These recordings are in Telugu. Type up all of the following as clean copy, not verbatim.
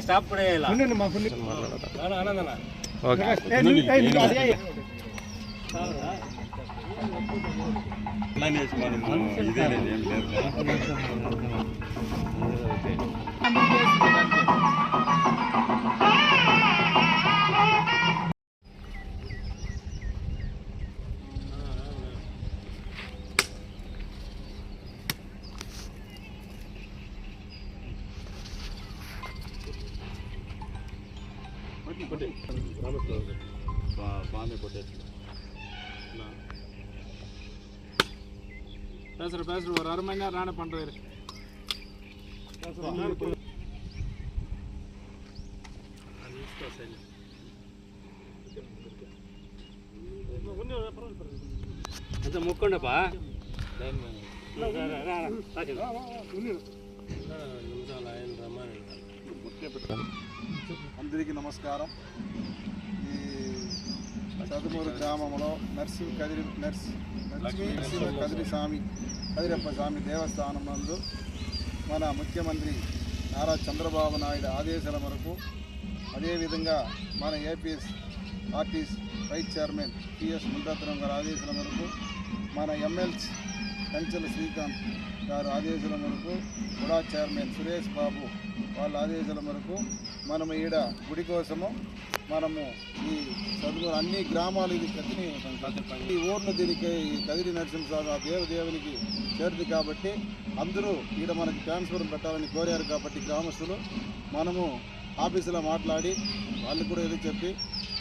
స్టాప్ కూడా பேசுற ஒரு அரை மணி நேரம் நானே பண்றேன். అంత మొక్కండపా అందరికీ నమస్కారం. ఈ చదుమూరు గ్రామంలో కదిరి స్వామి కదిరప్ప స్వామి దేవస్థానం నందు మన ముఖ్యమంత్రి నారా చంద్రబాబు నాయుడు ఆదేశాల మేరకు, అదేవిధంగా మన APSRTC vice chairman PS Muralidharan గారి ఆదేశాల మేరకు, మన ఎమ్మెల్సీ కంచెల శ్రీకాంత్ గారు ఆదేశాల మేరకు, కూడా చైర్మన్ సురేష్ బాబు వాళ్ళ ఆదేశాల మేరకు మనము ఈడ గుడి కోసము మనము ఈ చదువు అన్ని గ్రామాలు ఇది కట్టిన ఈ ఊర్లు దీనికి కదిరి నరసింహస్వామి ఆ దేవునికి చేరుది కాబట్టి అందరూ ఈడ మనకి ట్రాన్స్ఫర్ పెట్టాలని కోరారు. కాబట్టి గ్రామస్తులు మనము ఆఫీసులో మాట్లాడి వాళ్ళకి కూడా ఏదో చెప్పి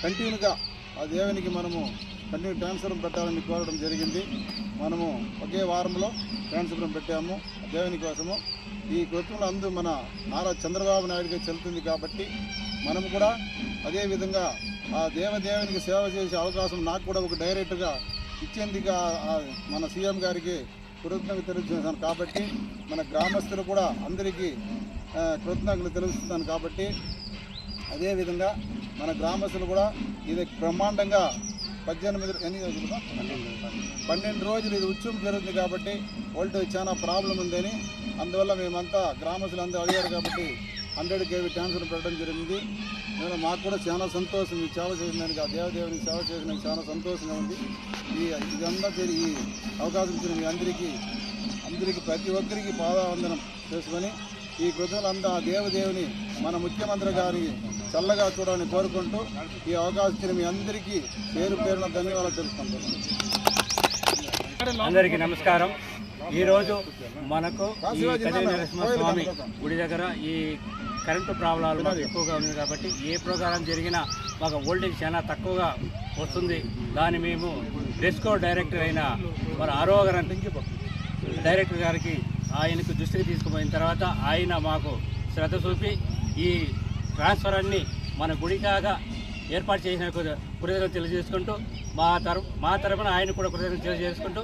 కంటిన్యూగా ఆ దేవునికి మనము కంటిన్యూ ట్రాన్స్ఫర్ పెట్టాలని కోరడం జరిగింది. మనము ఒకే వారంలో ట్రాన్స్ఫర్ పెట్టాము ఆ దేవుని కోసము. ఈ కృత్యంలో అందు మన నారా చంద్రబాబు నాయుడుగా చెల్లుతుంది కాబట్టి మనము కూడా అదేవిధంగా ఆ దేవునికి సేవ చేసే అవకాశం నాకు కూడా ఒక డైరెక్ట్గా ఇచ్చేందుకు మన సీఎం గారికి కృతజ్ఞతలు తెలుస్తున్నాను. కాబట్టి మన గ్రామస్తులు కూడా అందరికీ కృతజ్ఞతలు తెలుస్తున్నాను. కాబట్టి అదేవిధంగా మన గ్రామస్తులు కూడా ఇది బ్రహ్మాండంగా 12 రోజులు ఇది ఉత్సవం జరుగుతుంది. కాబట్టి వోల్టేజ్ చాలా ప్రాబ్లం ఉందని అందువల్ల మేమంతా గ్రామస్తులు అందరూ అడిగారు కాబట్టి 100 kV ట్రాన్స్ఫర్ పెట్టడం జరిగింది. మాకు కూడా చాలా సంతోషం ఈ సేవ చేసినందుకు, ఆ దేవునికి సేవ చేసినందుకు చాలా సంతోషంగా ఉంది. ఇదంతా ఈ అవకాశం ఇచ్చిన మీ అందరికీ ప్రతి ఒక్కరికి పాదావందనం చేసుకొని ఈ కృతజ్ఞతలంతా ఆ దేవుని మన ముఖ్యమంత్రి గారికి చల్లగా చూడాలని కోరుకుంటూ ఈ అవకాశం ఇచ్చిన మీ అందరికీ పేరున ధన్యవాదాలు తెలుసుకుంటున్నాను. అందరికీ నమస్కారం. ఈరోజు మనకు ఈ కదిరి నరసింహస్వామి గుడి దగ్గర ఈ కరెంటు ప్రాబ్లాలు మాకు ఎక్కువగా ఉంది కాబట్టి ఏ ప్రోగ్రాం జరిగినా మాకు వోల్టేజ్ చాలా తక్కువగా వస్తుంది. దాన్ని మేము డెస్కో డైరెక్టర్ అయిన మన ఆరోగ్యం డైరెక్టర్ గారికి ఆయనకు దృష్టికి తీసుకుపోయిన తర్వాత ఆయన మాకు శ్రద్ధ చూపి ఈ ట్రాన్స్ఫర్ అన్ని మన గుడికాగా ఏర్పాటు చేసిన కృతజ్ఞతలు తెలియజేసుకుంటూ మా తరపున ఆయన కూడా కృతజ్ఞతలు తెలియజేసుకుంటూ